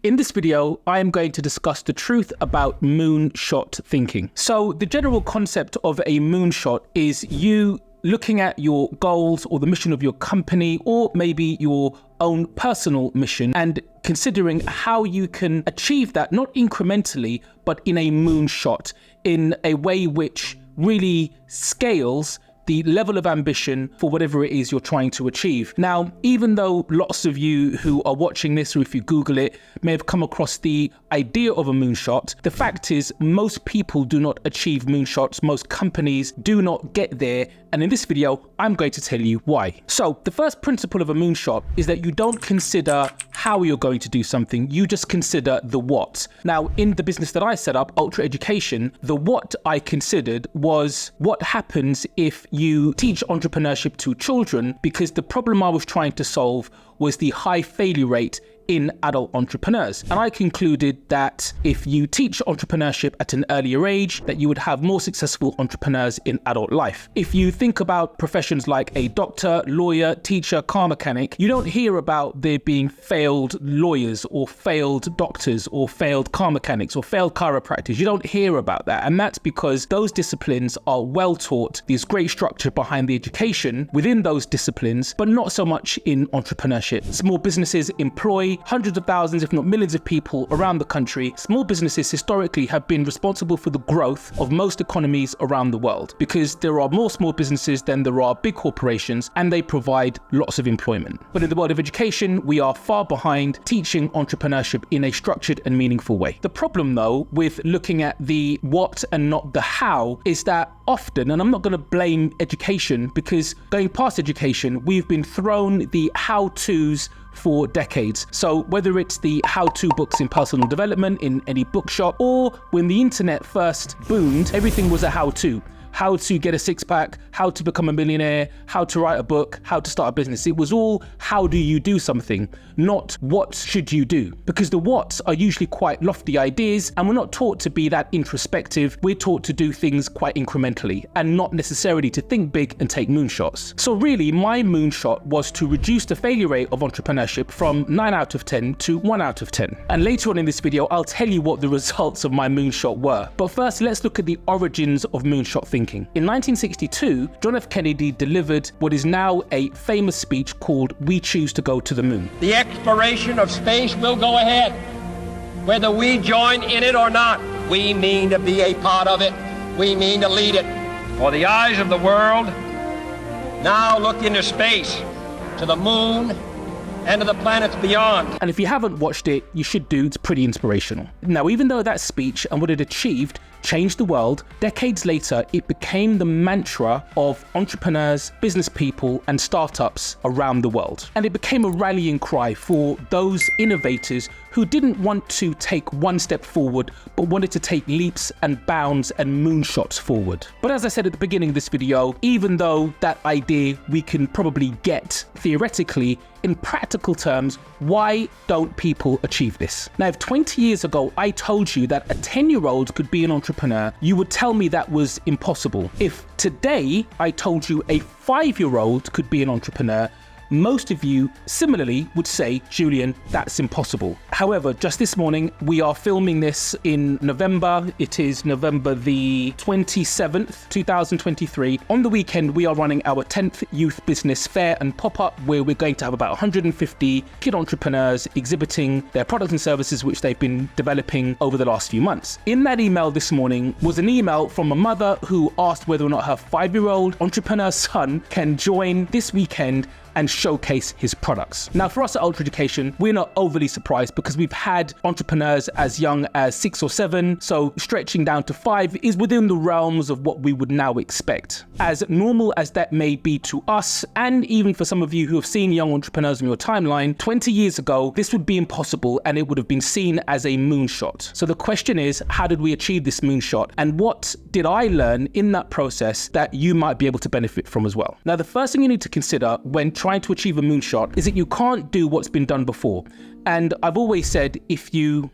In this video, I am going to discuss the truth about moonshot thinking. So the general concept of a moonshot is you looking at your goals or the mission of your company, or maybe your own personal mission, and considering how you can achieve that, not incrementally, but in a moonshot, in a way which really scales the level of ambition for whatever it is you're trying to achieve. Now, even though lots of you who are watching this, or if you Google it, may have come across the idea of a moonshot, the fact is most people do not achieve moonshots. Most companies do not get there. And in this video, I'm going to tell you why. So the first principle of a moonshot is that you don't consider how you're going to do something, you just consider the what. Now, in the business that I set up, Ultra Education, the what I considered was what happens if you teach entrepreneurship to children, because the problem I was trying to solve was the high failure rate in adult entrepreneurs. And I concluded that if you teach entrepreneurship at an earlier age, that you would have more successful entrepreneurs in adult life. If you think about professions like a doctor, lawyer, teacher, car mechanic, you don't hear about there being failed lawyers or failed doctors or failed car mechanics or failed chiropractors. You don't hear about that. And that's because those disciplines are well taught. There's great structure behind the education within those disciplines, but not so much in entrepreneurship. Small businesses employ hundreds of thousands, if not millions of people around the country. Small businesses historically have been responsible for the growth of most economies around the world, because there are more small businesses than there are big corporations, and they provide lots of employment. But in the world of education, we are far behind teaching entrepreneurship in a structured and meaningful way. The problem, though, with looking at the what and not the how is that often, and I'm not going to blame education, because going past education, we've been thrown the how-tos for decades. So whether it's the how-to books in personal development in any bookshop, or when the internet first boomed, everything was a how-to. How to get a six-pack, how to become a millionaire, how to write a book, how to start a business. It was all how do you do something, not what should you do. Because the whats are usually quite lofty ideas, and we're not taught to be that introspective. We're taught to do things quite incrementally and not necessarily to think big and take moonshots. So really, my moonshot was to reduce the failure rate of entrepreneurship from 9 out of 10 to 1 out of 10. And later on in this video, I'll tell you what the results of my moonshot were. But first, let's look at the origins of moonshot thinking. In 1962, John F. Kennedy delivered what is now a famous speech called "We Choose to Go to the Moon." The exploration of space will go ahead, whether we join in it or not. We mean to be a part of it. We mean to lead it. For the eyes of the world now look into space, to the moon, and to the planets beyond. And if you haven't watched it, you should do. It's pretty inspirational. Now, even though that speech and what it achieved changed the world, decades later, it became the mantra of entrepreneurs, business people, and startups around the world. And it became a rallying cry for those innovators who didn't want to take one step forward, but wanted to take leaps and bounds and moonshots forward. But as I said at the beginning of this video, even though that idea we can probably get theoretically, in practical terms, why don't people achieve this? Now, if 20 years ago I told you that a 10-year-old could be an entrepreneur, you would tell me that was impossible. If today I told you a 5-year-old could be an entrepreneur, most of you similarly would say, Julian, that's impossible. However, just this morning, we are filming this in November. It is November the 27th, 2023. On the weekend, we are running our 10th Youth Business Fair and Pop-Up, where we're going to have about 150 kid entrepreneurs exhibiting their products and services which they've been developing over the last few months. In that email this morning was an email from a mother who asked whether or not her 5-year-old entrepreneur son can join this weekend and showcase his products. Now, for us at Ultra Education, we're not overly surprised because we've had entrepreneurs as young as 6 or 7, so stretching down to 5 is within the realms of what we would now expect. As normal as that may be to us, and even for some of you who have seen young entrepreneurs on your timeline, 20 years ago, this would be impossible and it would have been seen as a moonshot. So the question is, how did we achieve this moonshot? And what did I learn in that process that you might be able to benefit from as well? Now, the first thing you need to consider when trying to achieve a moonshot is that you can't do what's been done before. And I've always said,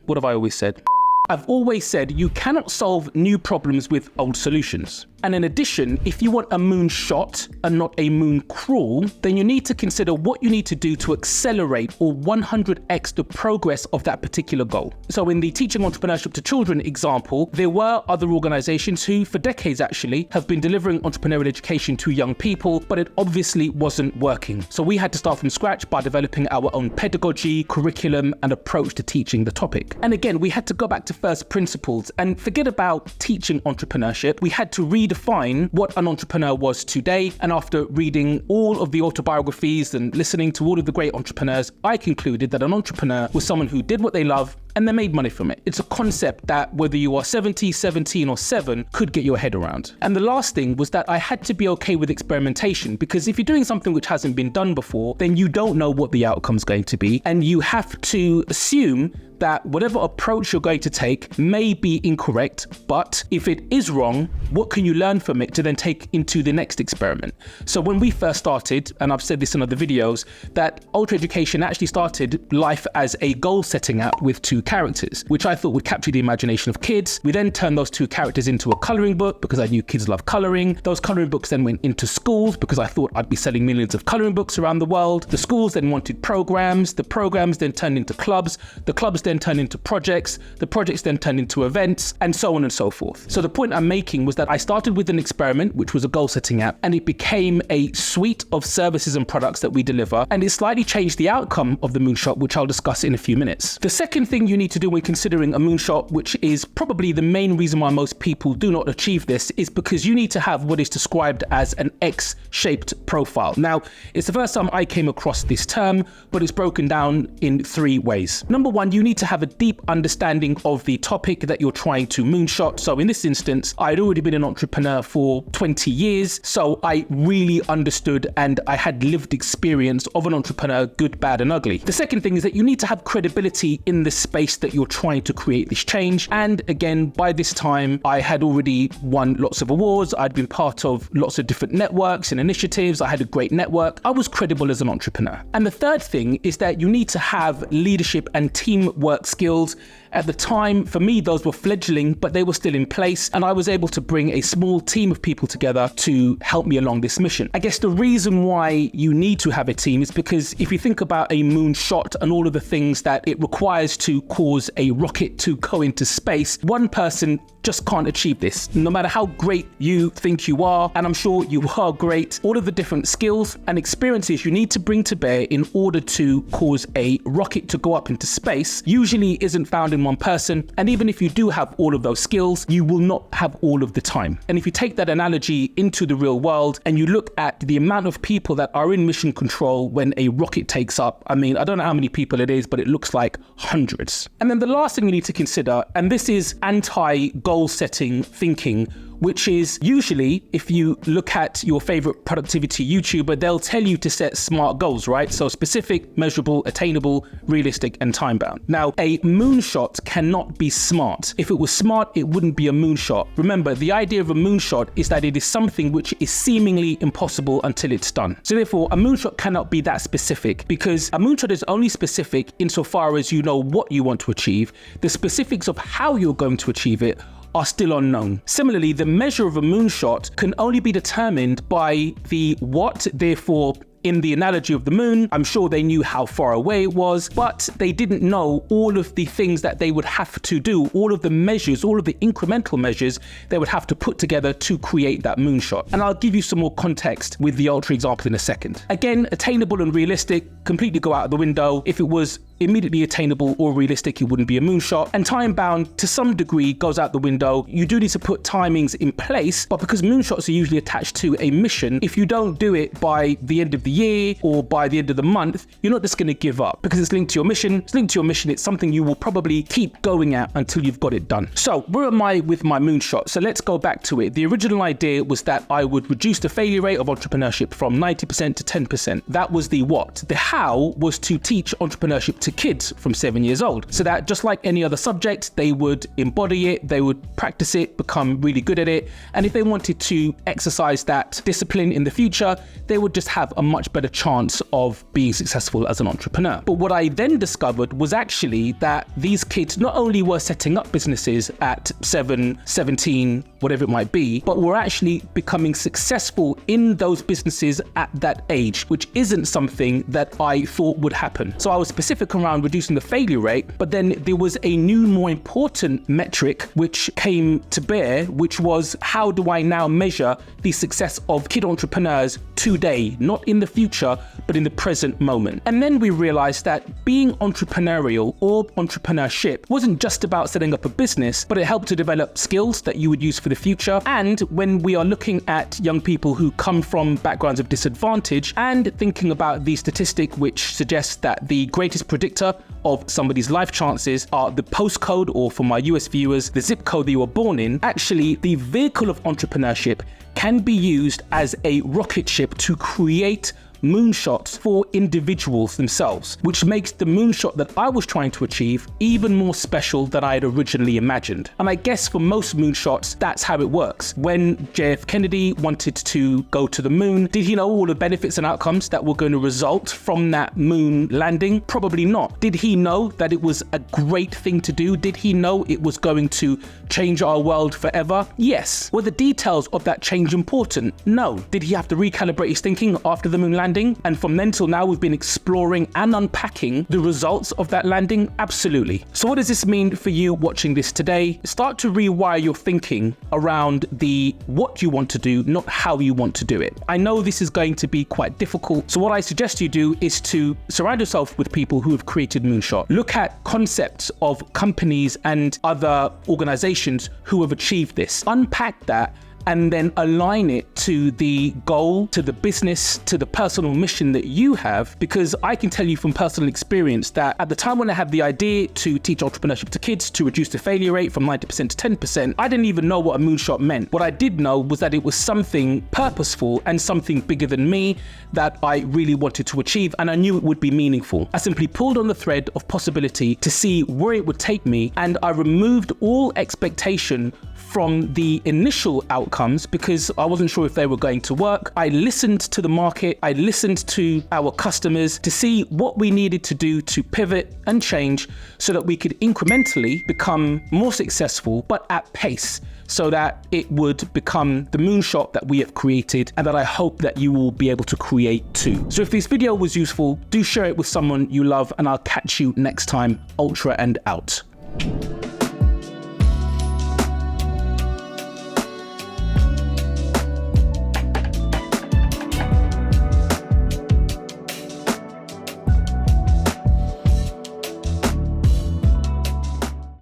what have I always said? I've always said you cannot solve new problems with old solutions. And in addition, if you want a moonshot and not a moon crawl, then you need to consider what you need to do to accelerate or 100x the progress of that particular goal. So in the teaching entrepreneurship to children example, there were other organizations who for decades actually have been delivering entrepreneurial education to young people, but it obviously wasn't working. So we had to start from scratch by developing our own pedagogy, curriculum, and approach to teaching the topic. And again, we had to go back to first principles and forget about teaching entrepreneurship. We had to redefine what an entrepreneur was today. And after reading all of the autobiographies and listening to all of the great entrepreneurs, I concluded that an entrepreneur was someone who did what they love and they made money from it. It's a concept that whether you are 70, 17 or 7 could get your head around. And the last thing was that I had to be okay with experimentation, because if you're doing something which hasn't been done before, then you don't know what the outcome's going to be. And you have to assume that whatever approach you're going to take may be incorrect, but if it is wrong, what can you learn from it to then take into the next experiment? So when we first started, and I've said this in other videos, that Ultra Education actually started life as a goal-setting app with 2 characters, which I thought would capture the imagination of kids. We then turned those 2 characters into a coloring book because I knew kids love coloring. Those coloring books then went into schools because I thought I'd be selling millions of coloring books around the world. The schools then wanted programs. The programs then turned into clubs. The clubs then turned into projects. The projects then turned into events, and so on and so forth. So the point I'm making was that I started with an experiment, which was a goal-setting app, and it became a suite of services and products that we deliver, and it slightly changed the outcome of the moonshot, which I'll discuss in a few minutes. The second thing you need to do when considering a moonshot, which is probably the main reason why most people do not achieve this, is because you need to have what is described as an X-shaped profile. Now, it's the first time I came across this term, but it's broken down in 3 ways. Number 1, you need to have a deep understanding of the topic that you're trying to moonshot. So in this instance, I'd already been an entrepreneur for 20 years, so I really understood and I had lived experience of an entrepreneur, good, bad, and ugly. The second thing is that you need to have credibility in the space that you're trying to create this change. And again, by this time, I had already won lots of awards. I'd been part of lots of different networks and initiatives. I had a great network. I was credible as an entrepreneur. And the third thing is that you need to have leadership and teamwork skills. At the time, for me, those were fledgling, but they were still in place. And I was able to bring a small team of people together to help me along this mission. I guess the reason why you need to have a team is because if you think about a moonshot and all of the things that it requires to cause a rocket to go into space, one person just can't achieve this. No matter how great you think you are, and I'm sure you are great, all of the different skills and experiences you need to bring to bear in order to cause a rocket to go up into space usually isn't found in one person. And even if you do have all of those skills, you will not have all of the time. And if you take that analogy into the real world and you look at the amount of people that are in mission control when a rocket takes up, I mean, I don't know how many people it is, but it looks like hundreds. And then the last thing you need to consider, and this is anti-goal setting thinking, which is usually, if you look at your favorite productivity YouTuber, they'll tell you to set SMART goals, right? So specific, measurable, attainable, realistic, and time-bound. Now, a moonshot cannot be smart. If it was smart, it wouldn't be a moonshot. Remember, the idea of a moonshot is that it is something which is seemingly impossible until it's done. So therefore, a moonshot cannot be that specific, because a moonshot is only specific insofar as you know what you want to achieve. The specifics of how you're going to achieve it are still unknown. Similarly, the measure of a moonshot can only be determined by the what. Therefore, in the analogy of the moon, I'm sure they knew how far away it was, but they didn't know all of the things that they would have to do, all of the measures, all of the incremental measures they would have to put together to create that moonshot. And I'll give you some more context with the ultra example in a second. Again, attainable and realistic completely go out of the window. If it was immediately attainable or realistic, it wouldn't be a moonshot. And time bound to some degree goes out the window. You do need to put timings in place, but because moonshots are usually attached to a mission, if you don't do it by the end of the year or by the end of the month, you're not just going to give up because it's linked to your mission. It's linked to your mission. It's something you will probably keep going at until you've got it done. So where am I with my moonshot? So let's go back to it. The original idea was that I would reduce the failure rate of entrepreneurship from 90% to 10%. That was the what. The how was to teach entrepreneurship to to kids from 7 years old, so that just like any other subject, they would embody it, they would practice it, become really good at it, and if they wanted to exercise that discipline in the future, they would just have a much better chance of being successful as an entrepreneur. But what I then discovered was actually that these kids not only were setting up businesses at 7, 17, whatever it might be, but were actually becoming successful in those businesses at that age, which isn't something that I thought would happen. So I was specific around reducing the failure rate, but then there was a new, more important metric which came to bear, which was how do I now measure the success of kid entrepreneurs today, not in the future, but in the present moment. And then we realized that being entrepreneurial or entrepreneurship wasn't just about setting up a business, but it helped to develop skills that you would use for the future. And when we are looking at young people who come from backgrounds of disadvantage and thinking about the statistic which suggests that the greatest predictor of somebody's life chances are the postcode, or for my US viewers, the zip code that you were born in, actually the vehicle of entrepreneurship can be used as a rocket ship to create moonshots for individuals themselves, which makes the moonshot that I was trying to achieve even more special than I had originally imagined. And I guess for most moonshots, that's how it works. When JF Kennedy wanted to go to the moon, did he know all the benefits and outcomes that were going to result from that moon landing? Probably not. Did he know that it was a great thing to do? Did he know it was going to change our world forever? Yes. Were the details of that change important? No. Did he have to recalibrate his thinking after the moon landing? And from then till now, we've been exploring and unpacking the results of that landing? Absolutely. So what does this mean for you watching this today? Start to rewire your thinking around the what you want to do, not how you want to do it. I know this is going to be quite difficult. So what I suggest you do is to surround yourself with people who have created Moonshot. Look at concepts of companies and other organizations who have achieved this. Unpack that and then align it to the goal, to the business, to the personal mission that you have. Because I can tell you from personal experience that at the time when I had the idea to teach entrepreneurship to kids, to reduce the failure rate from 90% to 10%, I didn't even know what a moonshot meant. What I did know was that it was something purposeful and something bigger than me that I really wanted to achieve, and I knew it would be meaningful. I simply pulled on the thread of possibility to see where it would take me, and I removed all expectation from the initial outcomes because I wasn't sure if they were going to work. I listened to the market, I listened to our customers to see what we needed to do to pivot and change so that we could incrementally become more successful, but at pace, so that it would become the moonshot that we have created and that I hope that you will be able to create too. So if this video was useful, do share it with someone you love, and I'll catch you next time. Ultra and out.